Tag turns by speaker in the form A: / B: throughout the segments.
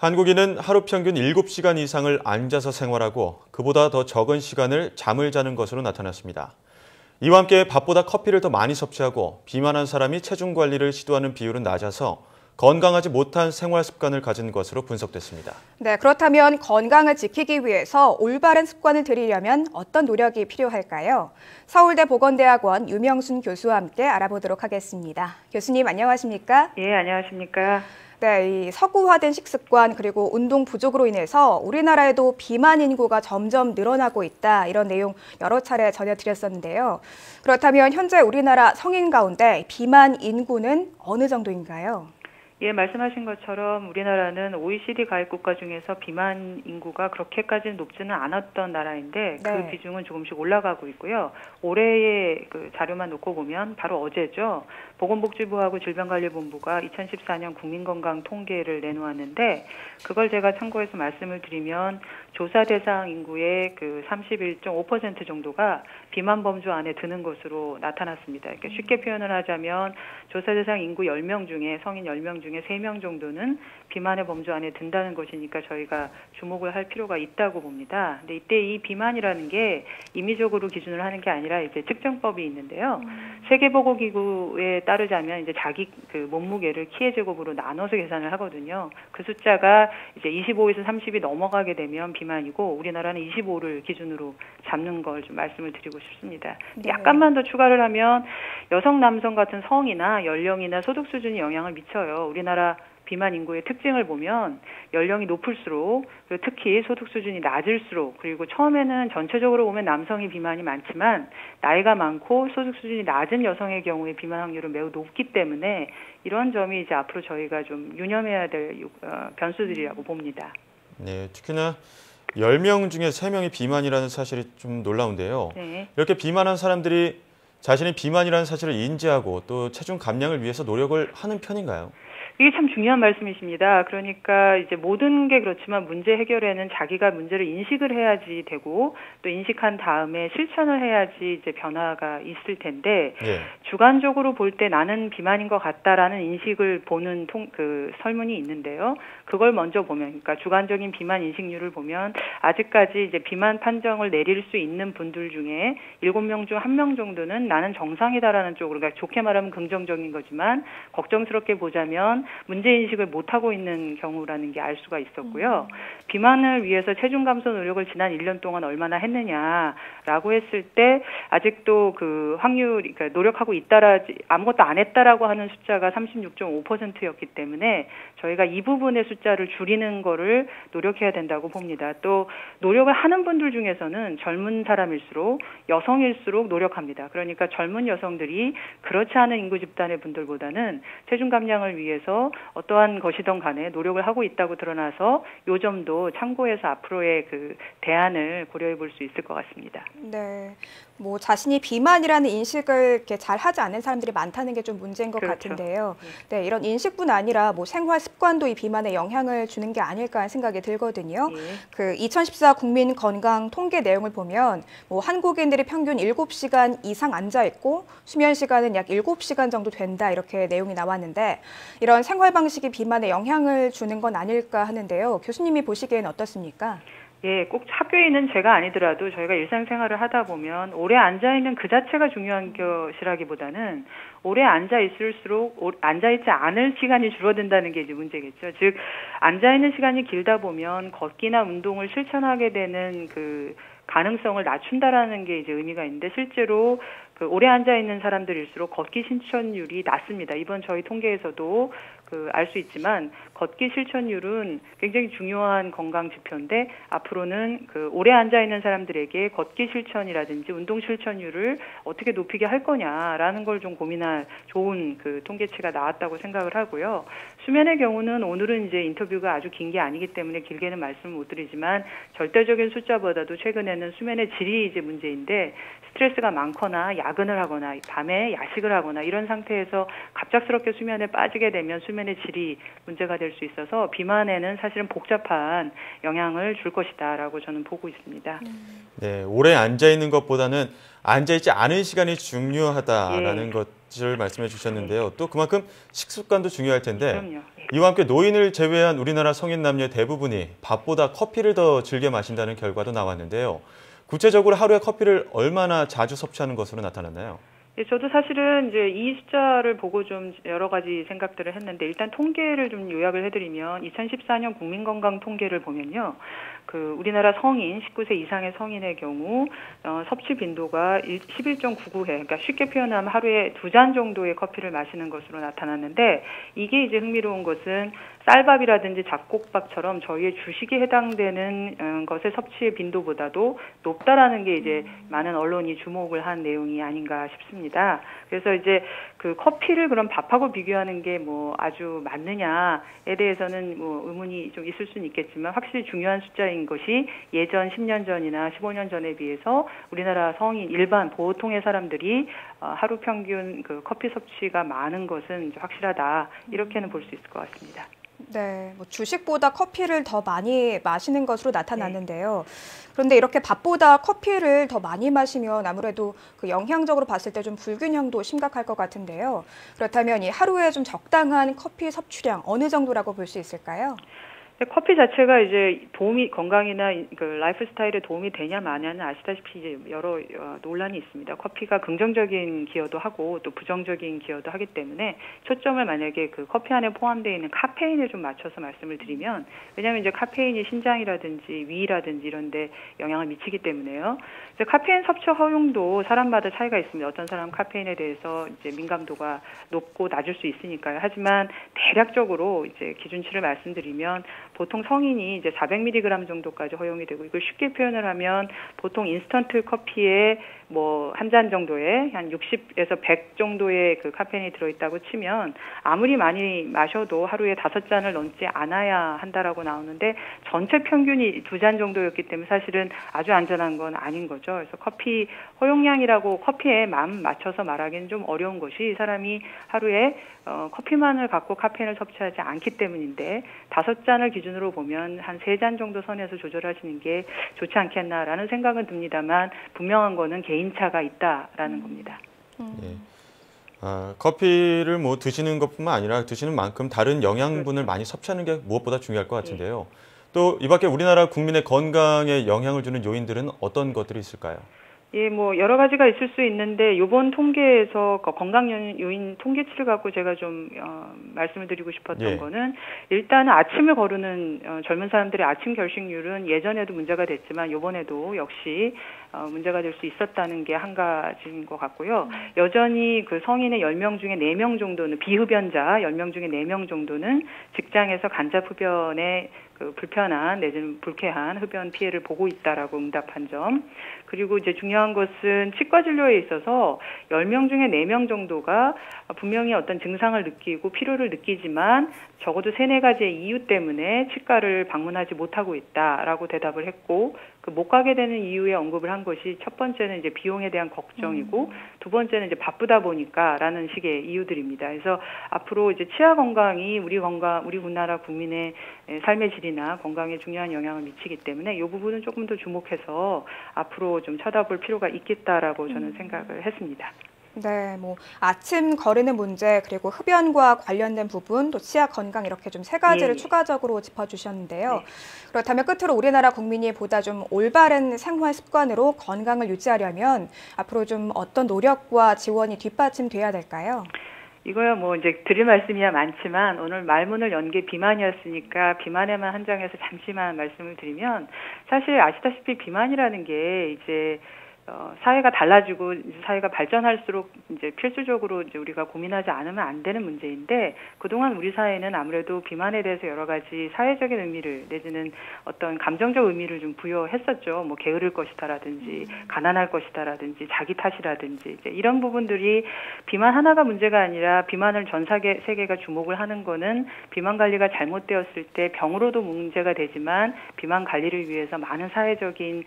A: 한국인은 하루 평균 7시간 이상을 앉아서 생활하고 그보다 더 적은 시간을 잠을 자는 것으로 나타났습니다. 이와 함께 밥보다 커피를 더 많이 섭취하고 비만한 사람이 체중 관리를 시도하는 비율은 낮아서 건강하지 못한 생활 습관을 가진 것으로 분석됐습니다.
B: 네, 그렇다면 건강을 지키기 위해서 올바른 습관을 들이려면 어떤 노력이 필요할까요? 서울대 보건대학원 유명순 교수와 함께 알아보도록 하겠습니다. 교수님 안녕하십니까?
C: 예, 안녕하십니까?
B: 네, 이 서구화된 식습관 그리고 운동 부족으로 인해서 우리나라에도 비만 인구가 점점 늘어나고 있다. 이런 내용 여러 차례 전해드렸었는데요. 그렇다면 현재 우리나라 성인 가운데 비만 인구는 어느 정도인가요?
C: 예, 말씀하신 것처럼 우리나라는 OECD 가입 국가 중에서 비만 인구가 그렇게까지는 높지는 않았던 나라인데 그 비중은 조금씩 올라가고 있고요. 올해의 그 자료만 놓고 보면 바로 어제죠. 보건복지부하고 질병관리본부가 2014년 국민건강 통계를 내놓았는데 그걸 제가 참고해서 말씀을 드리면 조사 대상 인구의 그 31.5% 정도가 비만 범주 안에 드는 것으로 나타났습니다. 그러니까 쉽게 표현을 하자면 조사 대상 인구 10명 중에 성인 10명 중에 3명 정도는 비만의 범주 안에 든다는 것이니까 저희가 주목을 할 필요가 있다고 봅니다. 근데 이때 이 비만이라는 게 임의적으로 기준을 하는 게 아니라 이제 측정법이 있는데요. 세계보건기구에 따르자면 이제 자기 그 몸무게를 키의 제곱으로 나눠서 계산을 하거든요. 그 숫자가 이제 25에서 30이 넘어가게 되면 비만이고 우리나라는 25를 기준으로 잡는 걸 좀 말씀을 드리고 싶습니다. 네. 약간만 더 추가를 하면 여성, 남성 같은 성이나 연령이나 소득 수준이 영향을 미쳐요. 우리나라 비만 인구의 특징을 보면 연령이 높을수록 그리고 특히 소득 수준이 낮을수록 그리고 처음에는 전체적으로 보면 남성이 비만이 많지만 나이가 많고 소득 수준이 낮은 여성의 경우에 비만 확률은 매우 높기 때문에 이런 점이 이제 앞으로 저희가 좀 유념해야 될 변수들이라고 봅니다.
A: 네, 특히나 10명 중에 3명이 비만이라는 사실이 좀 놀라운데요. 네. 이렇게 비만한 사람들이 자신이 비만이라는 사실을 인지하고 또 체중 감량을 위해서 노력을 하는 편인가요?
C: 이게 참 중요한 말씀이십니다. 그러니까 이제 모든 게 그렇지만 문제 해결에는 자기가 문제를 인식을 해야지 되고 또 인식한 다음에 실천을 해야지 이제 변화가 있을 텐데 주관적으로 볼 때 나는 비만인 것 같다라는 인식을 보는 그 설문이 있는데요. 그걸 먼저 보면 그러니까 주관적인 비만 인식률을 보면 아직까지 이제 비만 판정을 내릴 수 있는 분들 중에 7명 중 1명 정도는 나는 정상이다라는 쪽으로 그러니까 좋게 말하면 긍정적인 거지만 걱정스럽게 보자면 문제인식을 못하고 있는 경우라는 게 알 수가 있었고요. 비만을 위해서 체중 감소 노력을 지난 1년 동안 얼마나 했느냐라고 했을 때 아직도 그 확률이 그러니까 노력하고 있다라지 아무것도 안 했다라고 하는 숫자가 36.5%였기 때문에 저희가 이 부분의 숫자를 줄이는 거를 노력해야 된다고 봅니다. 또 노력을 하는 분들 중에서는 젊은 사람일수록 여성일수록 노력합니다. 그러니까 젊은 여성들이 그렇지 않은 인구 집단의 분들보다는 체중 감량을 위해서 어떠한 것이든 간에 노력을 하고 있다고 드러나서 요 점도 참고해서 앞으로의 그 대안을 고려해 볼 수 있을 것 같습니다.
B: 네. 뭐 자신이 비만이라는 인식을 이렇게 잘 하지 않는 사람들이 많다는 게 좀 문제인 것 같은데요. 네, 이런 인식뿐 아니라 뭐 생활 습관도 이 비만에 영향을 주는 게 아닐까 하는 생각이 들거든요. 그 2014 국민 건강 통계 내용을 보면 뭐 한국인들이 평균 7시간 이상 앉아 있고 수면 시간은 약 7시간 정도 된다 이렇게 내용이 나왔는데 이런 생활 방식이 비만에 영향을 주는 건 아닐까 하는데요. 교수님이 보시기에는 어떻습니까?
C: 예, 꼭 학교에 있는 제가 아니더라도 저희가 일상생활을 하다 보면 오래 앉아있는 그 자체가 중요한 것이라기보다는 오래 앉아있을수록 앉아있지 않을 시간이 줄어든다는 게 이제 문제겠죠. 즉, 앉아있는 시간이 길다 보면 걷기나 운동을 실천하게 되는 그 가능성을 낮춘다라는 게 이제 의미가 있는데 실제로 그 오래 앉아 있는 사람들일수록 걷기 실천율이 낮습니다. 이번 저희 통계에서도 그 알 수 있지만 걷기 실천율은 굉장히 중요한 건강 지표인데 앞으로는 그 오래 앉아 있는 사람들에게 걷기 실천이라든지 운동 실천율을 어떻게 높이게 할 거냐라는 걸 좀 고민할 좋은 그 통계치가 나왔다고 생각을 하고요. 수면의 경우는 오늘은 이제 인터뷰가 아주 긴 게 아니기 때문에 길게는 말씀을 못 드리지만 절대적인 숫자보다도 최근에는 수면의 질이 이제 문제인데 스트레스가 많거나 야근을 하거나 밤에 야식을 하거나 이런 상태에서 갑작스럽게 수면에 빠지게 되면 수면의 질이 문제가 될 수 있어서 비만에는 사실은 복잡한 영향을 줄 것이다라고 저는 보고 있습니다.
A: 네, 오래 앉아 있는 것보다는 앉아 있지 않은 시간이 중요하다라는
C: 예.
A: 것을 말씀해 주셨는데요. 또 그만큼 식습관도 중요할 텐데
C: 그럼요. 예.
A: 이와 함께 노인을 제외한 우리나라 성인 남녀 대부분이 밥보다 커피를 더 즐겨 마신다는 결과도 나왔는데요. 구체적으로 하루에 커피를 얼마나 자주 섭취하는 것으로 나타났나요?
C: 예, 저도 사실은 이제 이 숫자를 보고 좀 여러 가지 생각들을 했는데 일단 통계를 좀 요약을 해드리면 2014년 국민건강 통계를 보면요. 그 우리나라 성인 19세 이상의 성인의 경우 섭취 빈도가 11.99회, 그러니까 쉽게 표현하면 하루에 2잔 정도의 커피를 마시는 것으로 나타났는데 이게 이제 흥미로운 것은 쌀밥이라든지 잡곡밥처럼 저희의 주식에 해당되는 것의 섭취의 빈도보다도 높다라는 게 이제 많은 언론이 주목을 한 내용이 아닌가 싶습니다. 그래서 이제 그 커피를 그럼 밥하고 비교하는 게 뭐 아주 맞느냐에 대해서는 뭐 의문이 좀 있을 수는 있겠지만 확실히 중요한 숫자인 것이 예전 10년 전이나 15년 전에 비해서 우리나라 성인 일반 보통의 사람들이 하루 평균 그 커피 섭취가 많은 것은 이제 확실하다 이렇게는 볼 수 있을 것 같습니다.
B: 네, 뭐 주식보다 커피를 더 많이 마시는 것으로 나타났는데요. 그런데 이렇게 밥보다 커피를 더 많이 마시면 아무래도 그 영양적으로 봤을 때 좀 불균형도 심각할 것 같은데요. 그렇다면 이 하루에 좀 적당한 커피 섭취량 어느 정도라고 볼 수 있을까요?
C: 커피 자체가 이제 도움이 건강이나 그 라이프 스타일에 도움이 되냐 마냐는 아시다시피 이제 여러 논란이 있습니다. 커피가 긍정적인 기여도 하고 또 부정적인 기여도 하기 때문에 초점을 만약에 그 커피 안에 포함되어 있는 카페인에 좀 맞춰서 말씀을 드리면 왜냐하면 이제 카페인이 신장이라든지 위라든지 이런 데 영향을 미치기 때문에요. 이제 카페인 섭취 허용도 사람마다 차이가 있습니다. 어떤 사람은 카페인에 대해서 이제 민감도가 높고 낮을 수 있으니까요. 하지만 대략적으로 이제 기준치를 말씀드리면 보통 성인이 이제 400mg 정도까지 허용이 되고 이걸 쉽게 표현을 하면 보통 인스턴트 커피에 뭐 한 잔 정도에 한 60에서 100 정도의 그 카페인이 들어있다고 치면 아무리 많이 마셔도 하루에 5잔을 넘지 않아야 한다라고 나오는데 전체 평균이 2잔 정도였기 때문에 사실은 아주 안전한 건 아닌 거죠. 그래서 커피 허용량이라고 커피에 마음 맞춰서 말하기는 좀 어려운 것이 사람이 하루에 커피만을 갖고 카페인을 섭취하지 않기 때문인데 5잔을 기준으로 보면 한 3잔 정도 선에서 조절하시는 게 좋지 않겠나라는 생각은 듭니다만 분명한 거는 개인차가 있다라는 겁니다.
A: 예. 커피를 뭐 드시는 것뿐만 아니라 드시는 만큼 다른 영양분을 많이 섭취하는 게 무엇보다 중요할 것 같은데요. 또 이 밖에 우리나라 국민의 건강에 영향을 주는 요인들은 어떤 것들이 있을까요?
C: 예, 뭐 여러 가지가 있을 수 있는데 이번 통계에서 건강 요인 통계치를 갖고 제가 좀 말씀을 드리고 싶었던 거는 일단은 아침을 거르는 젊은 사람들의 아침 결식률은 예전에도 문제가 됐지만 이번에도 역시 문제가 될 수 있었다는 게 한 가지인 것 같고요. 여전히 그 성인의 10명 중에 4명 정도는 비흡연자 10명 중에 4명 정도는 직장에서 간접 흡연에 그 불편한 내지는 불쾌한 흡연 피해를 보고 있다라고 응답한 점. 그리고 이제 중요한 것은 치과 진료에 있어서 10명 중에 4명 정도가 분명히 어떤 증상을 느끼고 피로를 느끼지만 적어도 3-4가지의 이유 때문에 치과를 방문하지 못하고 있다라고 대답을 했고 그 못 가게 되는 이유에 언급을 한 것이 첫 번째는 이제 비용에 대한 걱정이고 두 번째는 이제 바쁘다 보니까라는 식의 이유들입니다. 그래서 앞으로 이제 치아 건강이 우리 우리나라 국민의 삶의 질이나 건강에 중요한 영향을 미치기 때문에 이 부분은 조금 더 주목해서 앞으로 좀 쳐다볼 필요가 있겠다라고 저는 생각을 했습니다.
B: 네, 뭐 아침 거르는 문제 그리고 흡연과 관련된 부분 또 치아 건강 이렇게 좀 3가지를 추가적으로 짚어주셨는데요. 그렇다면 끝으로 우리나라 국민이 보다 좀 올바른 생활 습관으로 건강을 유지하려면 앞으로 좀 어떤 노력과 지원이 뒷받침돼야 될까요?
C: 이거야 뭐 이제 드릴 말씀이야 많지만 오늘 말문을 연 게 비만이었으니까 비만에만 한정해서 잠시만 말씀을 드리면 사실 아시다시피 비만이라는 게 이제 사회가 달라지고 사회가 발전할수록 이제 필수적으로 이제 우리가 고민하지 않으면 안 되는 문제인데 그동안 우리 사회는 아무래도 비만에 대해서 여러 가지 사회적인 의미를 내지는 어떤 감정적 의미를 좀 부여했었죠. 뭐 게으를 것이다라든지 가난할 것이다라든지 자기 탓이라든지 이제 이런 부분들이 비만 하나가 문제가 아니라 비만을 전 세계가 주목을 하는 거는 비만 관리가 잘못되었을 때 병으로도 문제가 되지만 비만 관리를 위해서 많은 사회적인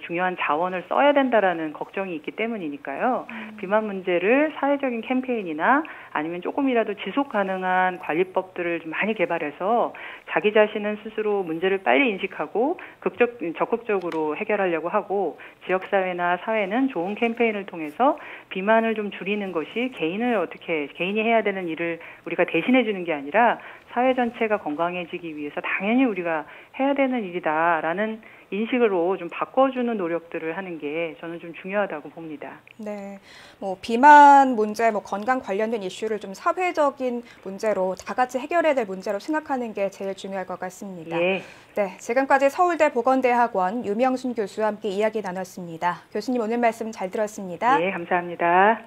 C: 중요한 자원을 써야 된다라는 걱정이 있기 때문이니까요. 비만 문제를 사회적인 캠페인이나 아니면 조금이라도 지속 가능한 관리법들을 좀 많이 개발해서 자기 자신은 스스로 문제를 빨리 인식하고 적극적으로 해결하려고 하고 지역사회나 사회는 좋은 캠페인을 통해서 비만을 좀 줄이는 것이 개인이 해야 되는 일을 우리가 대신해 주는 게 아니라 사회 전체가 건강해지기 위해서 당연히 우리가 해야 되는 일이다라는 인식으로 좀 바꿔주는 노력들을 하는 게 저는 좀 중요하다고 봅니다.
B: 네, 비만 문제, 건강 관련된 이슈를 좀 사회적인 문제로 다 같이 해결해야 될 문제로 생각하는 게 제일 중요할 것 같습니다.
C: 예.
B: 네, 지금까지 서울대 보건대학원 유명순 교수와 함께 이야기 나눴습니다. 교수님 오늘 말씀 잘 들었습니다.
C: 예, 감사합니다.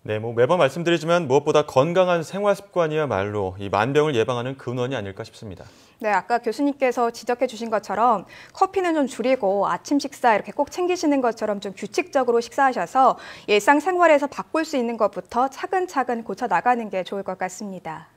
A: 네, 매번 말씀드리지만 무엇보다 건강한 생활 습관이야말로 이 만병을 예방하는 근원이 아닐까 싶습니다.
B: 네, 아까 교수님께서 지적해 주신 것처럼 커피는 좀 줄이고 아침 식사 이렇게 꼭 챙기시는 것처럼 좀 규칙적으로 식사하셔서 일상생활에서 바꿀 수 있는 것부터 차근차근 고쳐 나가는 게 좋을 것 같습니다.